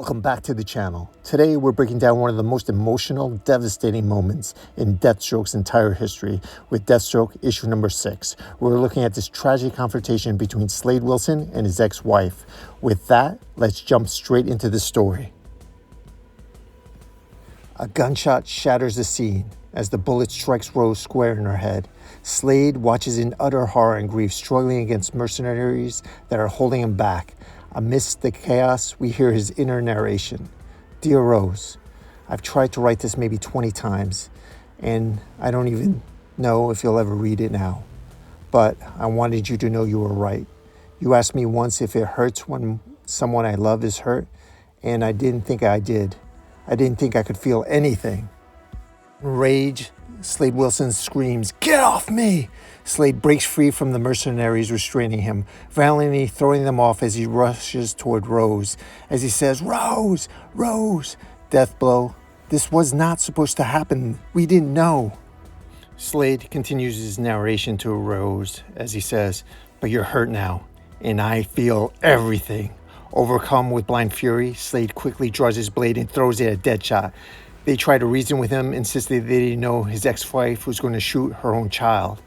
Welcome back to the channel. Today we're breaking down one of the most emotional, devastating moments in Deathstroke's entire history with Deathstroke issue number 6. We're looking at this tragic confrontation between Slade Wilson and his ex-wife. With that, let's jump straight into the story. A gunshot shatters the scene as the bullet strikes Rose square in her head. Slade watches in utter horror and grief, struggling against mercenaries that are holding him back. Amidst the chaos, we hear his inner narration. Dear Rose, I've tried to write this maybe 20 times, and I don't even know if you'll ever read it now. But I wanted you to know you were right. You asked me once if it hurts when someone I love is hurt, and I didn't think I did. I didn't think I could feel anything. Rage, Slade Wilson screams, "Get off me!" Slade breaks free from the mercenaries restraining him, violently throwing them off as he rushes toward Rose. As he says, "Rose! Rose!" Deathblow. This was not supposed to happen. We didn't know. Slade continues his narration to Rose as he says, "But you're hurt now, and I feel everything." Overcome with blind fury, Slade quickly draws his blade and throws it at Deadshot. They try to reason with him, insisting they didn't know his ex-wife was going to shoot her own child.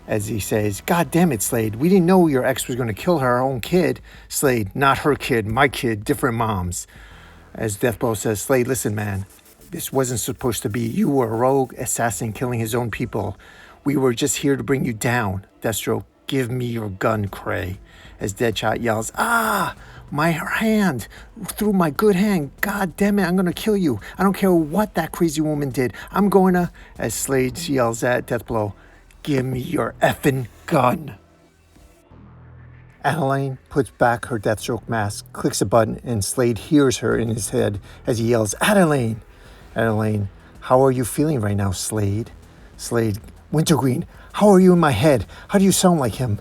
As he says, "God damn it, Slade, we didn't know your ex was going to kill her own kid." Slade, "Not her kid, my kid, different moms." As Deathblow says, "Slade, listen, man, this wasn't supposed to be. You were a rogue assassin killing his own people. We were just here to bring you down." Deathstroke, "Give me your gun, Cray." As Deadshot yells, "Ah! My hand, through my good hand. God damn it, I'm going to kill you. I don't care what that crazy woman did. I'm going to..." As Slade yells at Deathblow, "Give me your effing gun." Adeline puts back her Deathstroke mask, clicks a button, and Slade hears her in his head as he yells, "Adeline!" Adeline, "How are you feeling right now, Slade?" Slade, "Wintergreen, how are you in my head? How do you sound like him?"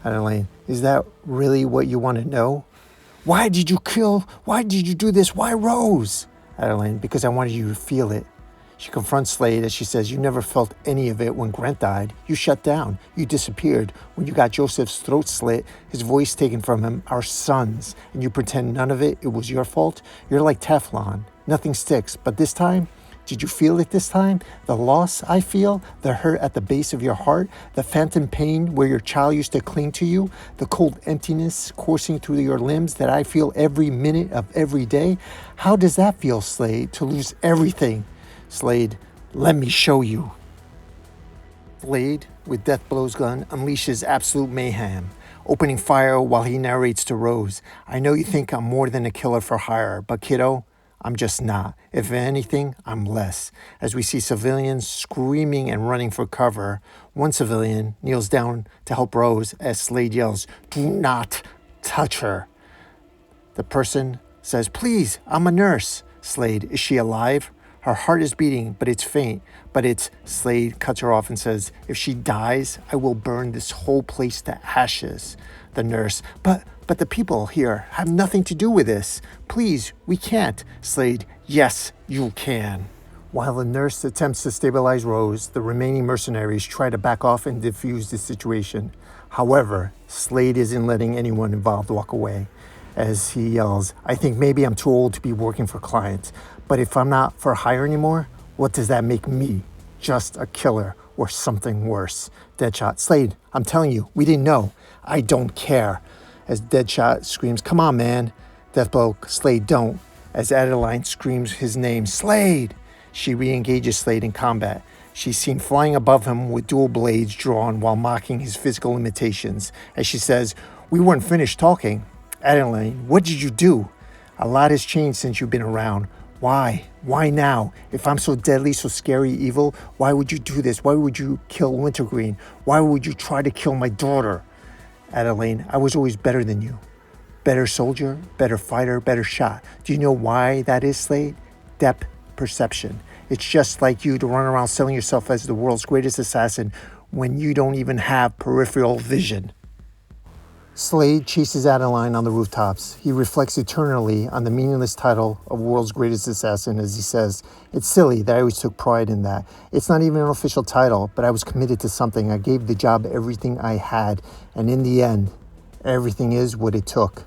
Adeline, "Is that really what you want to know? Why did you do this? Why Rose?" Adeline, "Because I wanted you to feel it." She confronts Slade as she says, "You never felt any of it when Grant died. You shut down. You disappeared. When you got Joseph's throat slit, his voice taken from him, our sons, and you pretend none of it was your fault. You're like Teflon. Nothing sticks. But this time, did you feel it this time? The loss I feel, the hurt at the base of your heart, the phantom pain where your child used to cling to you, the cold emptiness coursing through your limbs that I feel every minute of every day. How does that feel, Slade, to lose everything?" Slade, "Let me show you." Slade, with Deathblow's gun, unleashes absolute mayhem, opening fire while he narrates to Rose, "I know you think I'm more than a killer for hire, but kiddo, I'm just not. If anything, I'm less." As we see civilians screaming and running for cover, one civilian kneels down to help Rose as Slade yells, "Do not touch her." The person says, "Please, I'm a nurse." Slade, "Is she alive? Her heart is beating, but it's faint." Slade cuts her off and says, "If she dies, I will burn this whole place to ashes." The nurse, But the people here have nothing to do with this. Please, we can't." Slade, "Yes, you can." While the nurse attempts to stabilize Rose, the remaining mercenaries try to back off and defuse the situation. However, Slade isn't letting anyone involved walk away. As he yells, "I think maybe I'm too old to be working for clients. But if I'm not for hire anymore, what does that make me? Just a killer or something worse." Deadshot, "Slade, I'm telling you, we didn't know." "I don't care." As Deadshot screams, "Come on, man." Deathblow, "Slade, don't." As Adeline screams his name, "Slade!" She re-engages Slade in combat. She's seen flying above him with dual blades drawn while mocking his physical limitations. As she says, "We weren't finished talking." Adeline, "What did you do?" "A lot has changed since you've been around." "Why? Why now? If I'm so deadly, so scary, evil, why would you do this? Why would you kill Wintergreen? Why would you try to kill my daughter?" Adeline, "I was always better than you. Better soldier, better fighter, better shot. Do you know why that is, Slade? Depth perception. It's just like you to run around selling yourself as the world's greatest assassin when you don't even have peripheral vision." Slade chases Adeline on the rooftops. He reflects eternally on the meaningless title of world's greatest assassin as he says, "It's silly that I always took pride in that. It's not even an official title, but I was committed to something. I gave the job everything I had, and in the end, everything is what it took."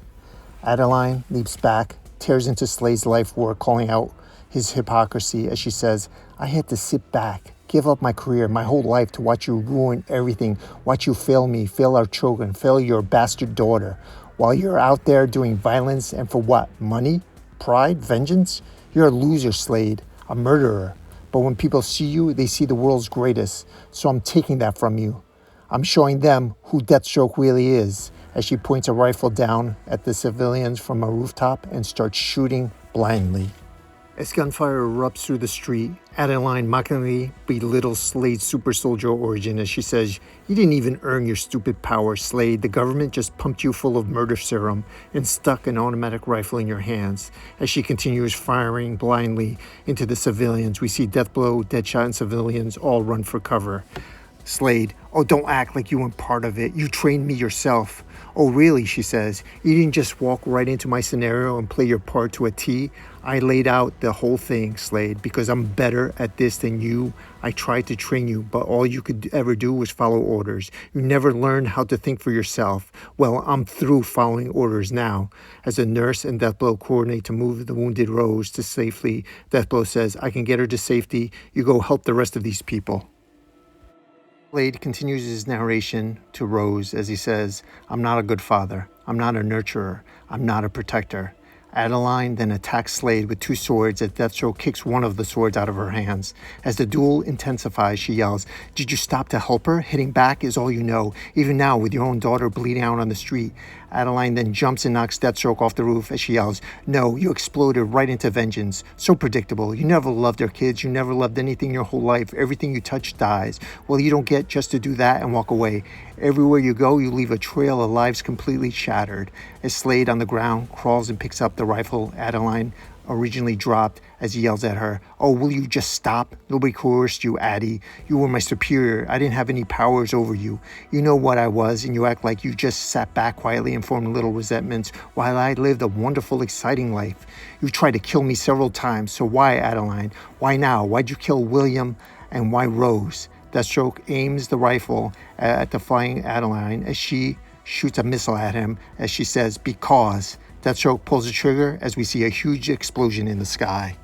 Adeline leaps back tears into Slade's life work, calling out his hypocrisy as she says, I had to sit back, give up my career, my whole life to watch you ruin everything, watch you fail me, fail our children, fail your bastard daughter, while you're out there doing violence and for what? Money? Pride? Vengeance? You're a loser, Slade, a murderer. But when people see you, they see the world's greatest. So I'm taking that from you. I'm showing them who Deathstroke really is, as she points a rifle down at the civilians from a rooftop and starts shooting blindly. As gunfire erupts through the street, Adeline mockingly belittles Slade's super soldier origin as she says, you didn't even earn your stupid power, Slade. The government just pumped you full of murder serum and stuck an automatic rifle in your hands. As she continues firing blindly into the civilians, we see Deathblow, Deadshot, and civilians all run for cover. Slade, oh, don't act like you weren't part of it. You trained me yourself. Oh, really, she says. You didn't just walk right into my scenario and play your part to a T. I laid out the whole thing, Slade, because I'm better at this than you. I tried to train you, but all you could ever do was follow orders. You never learned how to think for yourself. Well, I'm through following orders now. As a nurse and Deathblow coordinate to move the wounded Rose to safety, Deathblow says, I can get her to safety. You go help the rest of these people. Slade continues his narration to Rose as he says, I'm not a good father. I'm not a nurturer. I'm not a protector. Adeline then attacks Slade with two swords as Deathstroke kicks one of the swords out of her hands. As the duel intensifies, she yells, did you stop to help her? Hitting back is all you know, even now with your own daughter bleeding out on the street. Adeline then jumps and knocks Deathstroke off the roof as she yells, no, you exploded right into vengeance. So predictable. You never loved our kids. You never loved anything your whole life. Everything you touch dies. Well, you don't get just to do that and walk away. Everywhere you go, you leave a trail of lives completely shattered. As Slade on the ground crawls and picks up the rifle Adeline originally dropped as he yells at her, oh, will you just stop? Nobody coerced you, Addie. You were my superior. I didn't have any powers over you. You know what I was, and you act like you just sat back quietly and formed little resentments while I lived a wonderful, exciting life. You tried to kill me several times, so why, Adeline? Why now? Why'd you kill William, and why Rose? Deathstroke aims the rifle at the flying Adeline as she shoots a missile at him as she says, because. Deathstroke pulls the trigger as we see a huge explosion in the sky.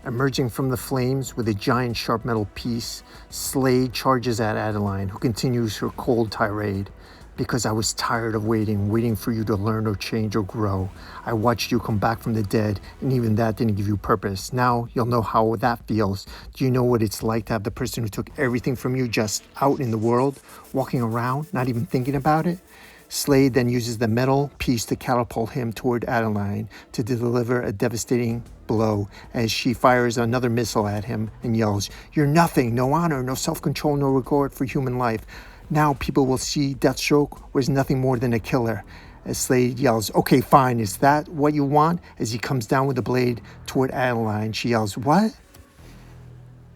Emerging from the flames with a giant sharp metal piece, Slade charges at Adeline, who continues her cold tirade. Because I was tired of waiting for you to learn or change or grow. I watched you come back from the dead, and even that didn't give you purpose. Now you'll know how that feels. Do you know what it's like to have the person who took everything from you just out in the world, walking around, not even thinking about it? Slade then uses the metal piece to catapult him toward Adeline to deliver a devastating blow as she fires another missile at him and yells, you're nothing, no honor, no self-control, no regard for human life. Now people will see Deathstroke was nothing more than a killer. As Slade yells, okay, fine, is that what you want? As he comes down with the blade toward Adeline, she yells, what?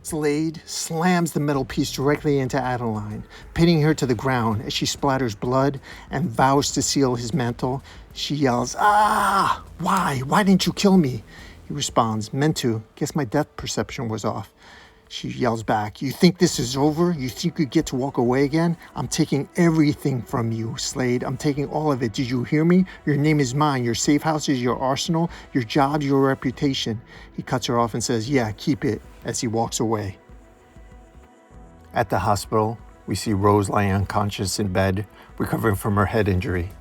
Slade slams the metal piece directly into Adeline, pinning her to the ground as she splatters blood and vows to seal his mantle. She yells, ah, why? Why didn't you kill me? He responds, meant to. Guess my depth perception was off. She yells back, you think this is over? You think you get to walk away again? I'm taking everything from you, Slade. I'm taking all of it. Did you hear me? Your name is mine. Your safe house is your arsenal. Your job, your reputation. He cuts her off and says, yeah, keep it, as he walks away. At the hospital, we see Rose lying unconscious in bed, recovering from her head injury.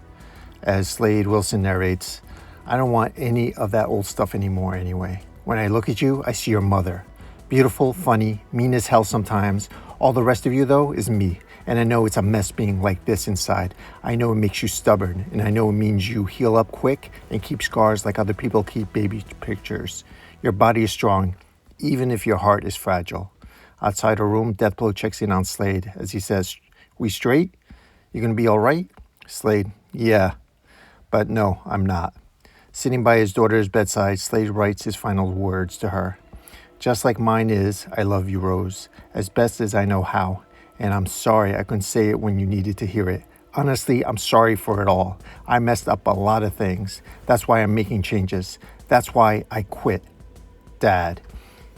As Slade Wilson narrates, I don't want any of that old stuff anymore anyway. When I look at you, I see your mother. Beautiful, funny, mean as hell sometimes. All the rest of you, though, is me. And I know it's a mess being like this inside. I know it makes you stubborn. And I know it means you heal up quick and keep scars like other people keep baby pictures. Your body is strong, even if your heart is fragile. Outside her room, Deathblow checks in on Slade as he says, we straight? You gonna be all right? Slade, yeah. But no, I'm not. Sitting by his daughter's bedside, Slade writes his final words to her. Just like mine is, I love you, Rose, as best as I know how. And I'm sorry I couldn't say it when you needed to hear it. Honestly, I'm sorry for it all. I messed up a lot of things. That's why I'm making changes. That's why I quit. Dad.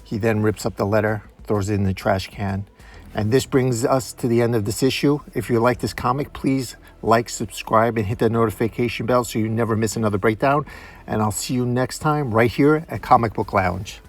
He then rips up the letter, throws it in the trash can. And this brings us to the end of this issue. If you like this comic, please like, subscribe, and hit that notification bell so you never miss another breakdown. And I'll see you next time right here at Comic Book Lounge.